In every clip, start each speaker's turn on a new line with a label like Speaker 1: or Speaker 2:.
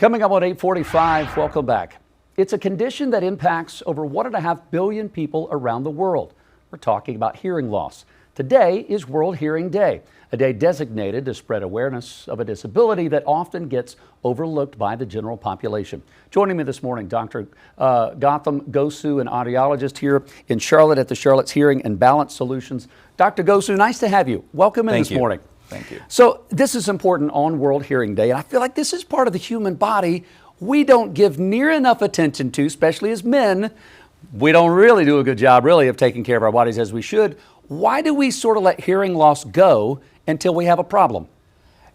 Speaker 1: Coming up on 8:45, welcome back. It's a condition that impacts over 1.5 billion people around the world. We're talking about hearing loss. Today is World Hearing Day, a day designated to spread awareness of a disability that often gets overlooked by the general population. Joining me this morning, Dr. Gautam Gosu, an audiologist here in Charlotte at the Charlotte's Hearing and Balance Solutions. Dr. Gosu, nice to have you. Welcome in this morning.
Speaker 2: Thank you.
Speaker 1: So this is important on World Hearing Day, and I feel like this is part of the human body we don't give near enough attention to, especially as men. We don't really do a good job, really, of taking care of our bodies as we should. Why do we sort of let hearing loss go until we have a problem?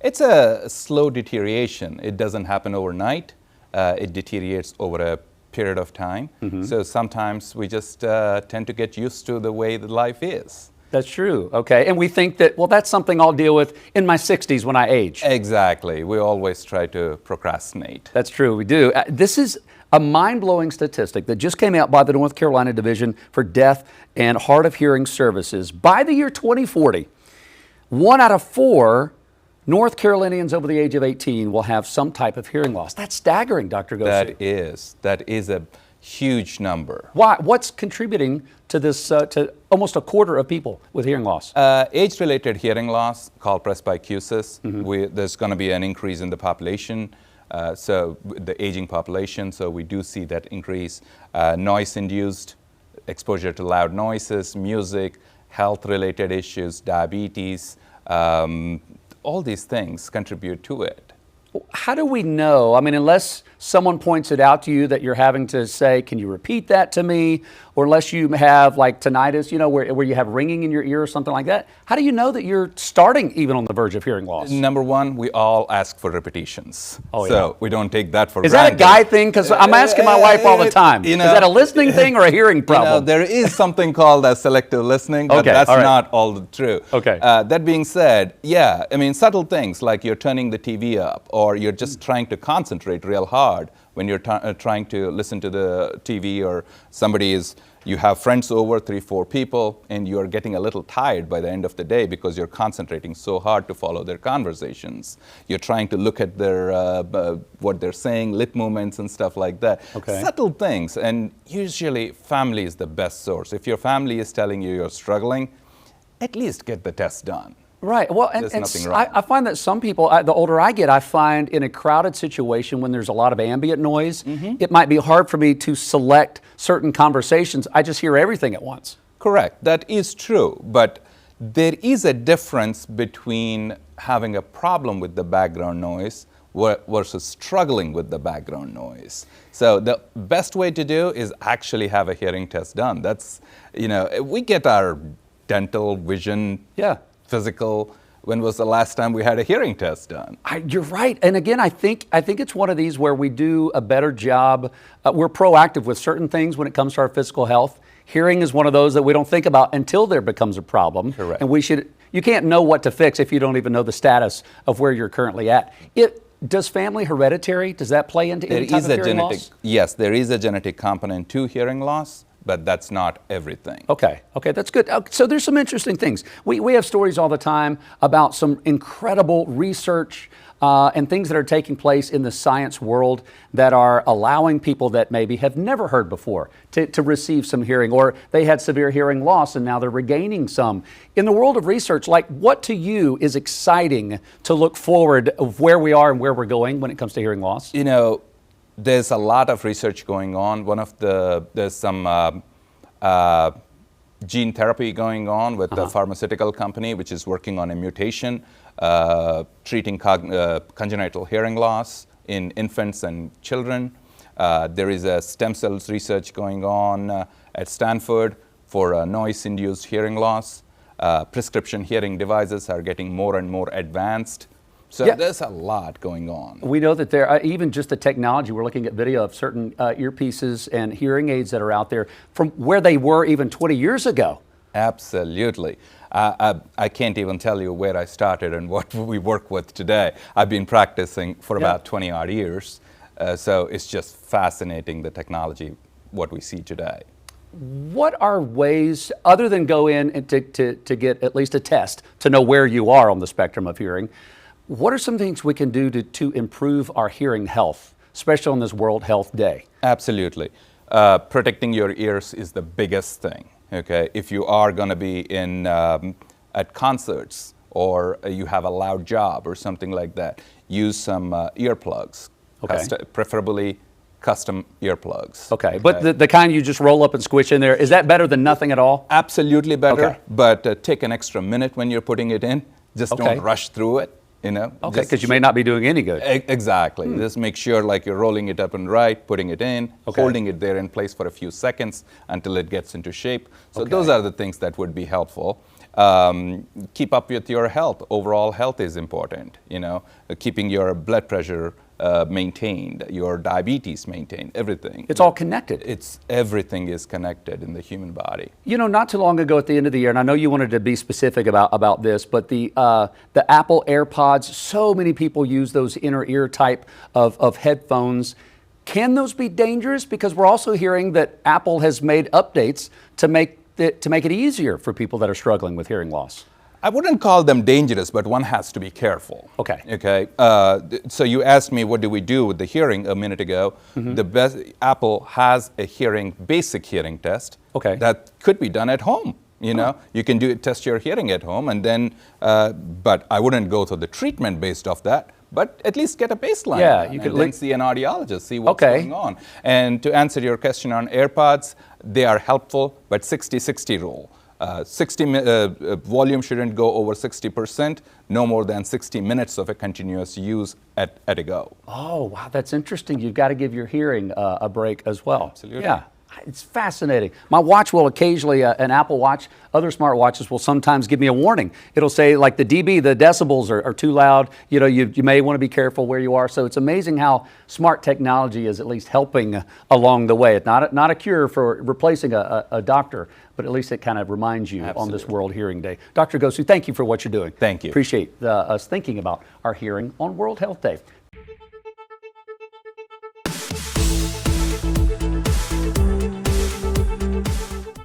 Speaker 2: It's a slow deterioration. It doesn't happen overnight. It deteriorates over a period of time. So sometimes we just tend to get used to the way that life is.
Speaker 1: That's true. Okay. And we think that, well, that's something I'll deal with in my 60s when I age.
Speaker 2: Exactly. We always try to procrastinate.
Speaker 1: That's true. We do. This is a mind-blowing statistic that just came out by the North Carolina Division for Deaf and Hard of Hearing Services. By the year 2040, 1 out of 4 North Carolinians over the age of 18 will have some type of hearing loss. That's staggering, Dr. Gosu.
Speaker 2: That is a huge number.
Speaker 1: Why? What's contributing to this, to almost a quarter of people with hearing loss?
Speaker 2: Age-related hearing loss, called presbycusis. There's going to be an increase in the population, so the aging population, so we do see that increase. Noise-induced exposure to loud noises, music, health-related issues, diabetes, all these things contribute to it.
Speaker 1: How do we know? I mean, unless someone points it out to you that you're having to say, can you repeat that to me? Or unless you have like tinnitus, you know, where you have ringing in your ear or something like that. How do you know that you're starting even on the verge of hearing loss?
Speaker 2: Number one, we all ask for repetitions.
Speaker 1: Oh,
Speaker 2: so
Speaker 1: yeah.
Speaker 2: we don't take that for
Speaker 1: granted. Is
Speaker 2: that
Speaker 1: a guy thing? Because I'm asking my wife all the time. Is that a listening thing or a hearing problem?
Speaker 2: There is something called as selective listening, but that's not all true.
Speaker 1: Okay.
Speaker 2: That being said, yeah, I mean, subtle things like you're turning the TV up or you're just trying to concentrate real hard when you're trying to listen to the TV, or you have friends over, 3-4 people, and you're getting a little tired by the end of the day because you're concentrating so hard to follow their conversations. You're trying to look at their what they're saying, lip movements and stuff like that.
Speaker 1: Okay.
Speaker 2: Subtle things, and usually family is the best source. If your family is telling you you're struggling, at least get the test done.
Speaker 1: Right. Well, and I find that some people, the older I get, I find in a crowded situation when there's a lot of ambient noise, it might be hard for me to select certain conversations. I just hear everything at once.
Speaker 2: Correct. That is true. But there is a difference between having a problem with the background noise versus struggling with the background noise. So the best way to do is actually have a hearing test done. That's, we get our dental, vision, physical. When was the last time we had a hearing test done?
Speaker 1: You're right. And again, I think it's one of these where we do a better job. We're proactive with certain things when it comes to our physical health. Hearing is one of those that we don't think about until there becomes a problem.
Speaker 2: Correct.
Speaker 1: And you can't know what to fix if you don't even know the status of where you're currently at. Does family hereditary, does that play into any type of hearing loss?
Speaker 2: Yes, there is a genetic component to hearing loss, but that's not everything.
Speaker 1: Okay, that's good. So there's some interesting things. We have stories all the time about some incredible research and things that are taking place in the science world that are allowing people that maybe have never heard before to receive some hearing, or they had severe hearing loss and now they're regaining some. In the world of research, like what to you is exciting to look forward of where we are and where we're going when it comes to hearing loss?
Speaker 2: There's a lot of research going on. There's some gene therapy going on with the pharmaceutical company, which is working on a mutation, treating congenital hearing loss in infants and children. There is a stem cells research going on at Stanford for noise-induced hearing loss. Prescription hearing devices are getting more and more advanced. So there's a lot going on.
Speaker 1: We know that there, even just the technology, we're looking at video of certain earpieces and hearing aids that are out there from where they were even 20 years ago.
Speaker 2: Absolutely. I can't even tell you where I started and what we work with today. I've been practicing for about 20 odd years. So it's just fascinating, the technology, what we see today.
Speaker 1: What are ways, other than go in and to get at least a test to know where you are on the spectrum of hearing, what are some things we can do to improve our hearing health? especially on this World Health Day?
Speaker 2: Absolutely. Protecting your ears is the biggest thing. Okay, if you are going to be in at concerts or you have a loud job or something like that, use some earplugs.
Speaker 1: Okay.
Speaker 2: Preferably custom earplugs.
Speaker 1: Okay, but the kind you just roll up and squish in there, is that better than nothing at all?
Speaker 2: Absolutely better,
Speaker 1: Okay.
Speaker 2: but take an extra minute when you're putting it in. Just
Speaker 1: Okay.
Speaker 2: don't rush through it.
Speaker 1: Okay, because you may not be doing any good.
Speaker 2: Exactly. Just make sure like you're rolling it up and right, putting it in,
Speaker 1: Okay.
Speaker 2: holding it there in place for a few seconds until it gets into shape. So
Speaker 1: Okay.
Speaker 2: those are the things that would be helpful. Keep up with your health. Overall health is important. Keeping your blood pressure maintained, your diabetes maintained, everything.
Speaker 1: It's all connected.
Speaker 2: Everything is connected in the human body.
Speaker 1: Not too long ago at the end of the year, and I know you wanted to be specific about this, but the Apple AirPods, so many people use those inner ear type of headphones. Can those be dangerous? Because we're also hearing that Apple has made updates to make it easier for people that are struggling with hearing loss.
Speaker 2: I wouldn't call them dangerous, but one has to be careful.
Speaker 1: Okay.
Speaker 2: Okay. So you asked me what do we do with the hearing a minute ago. The best Apple has a basic hearing test.
Speaker 1: Okay.
Speaker 2: That could be done at home. You can test your hearing at home, and then. But I wouldn't go through the treatment based off that. But at least get a baseline.
Speaker 1: Yeah,
Speaker 2: done
Speaker 1: you could
Speaker 2: and then see an audiologist, see what's
Speaker 1: Okay.
Speaker 2: going on. And to answer your question on AirPods, they are helpful, but 60-60 rule. 60 volume shouldn't go over 60%, no more than 60 minutes of a continuous use at a go.
Speaker 1: Oh, wow, that's interesting. You've got to give your hearing a break as well.
Speaker 2: Absolutely.
Speaker 1: Yeah, it's fascinating. My watch will occasionally, an Apple Watch, other smart watches will sometimes give me a warning. It'll say like the dB, the decibels are too loud. You may want to be careful where you are. So it's amazing how smart technology is at least helping along the way. It's not a cure for replacing a doctor, but at least it kind of reminds you on this World Hearing Day. Dr. Gosu, thank you for what you're doing.
Speaker 2: Thank you.
Speaker 1: Appreciate us thinking about our hearing on World Health Day.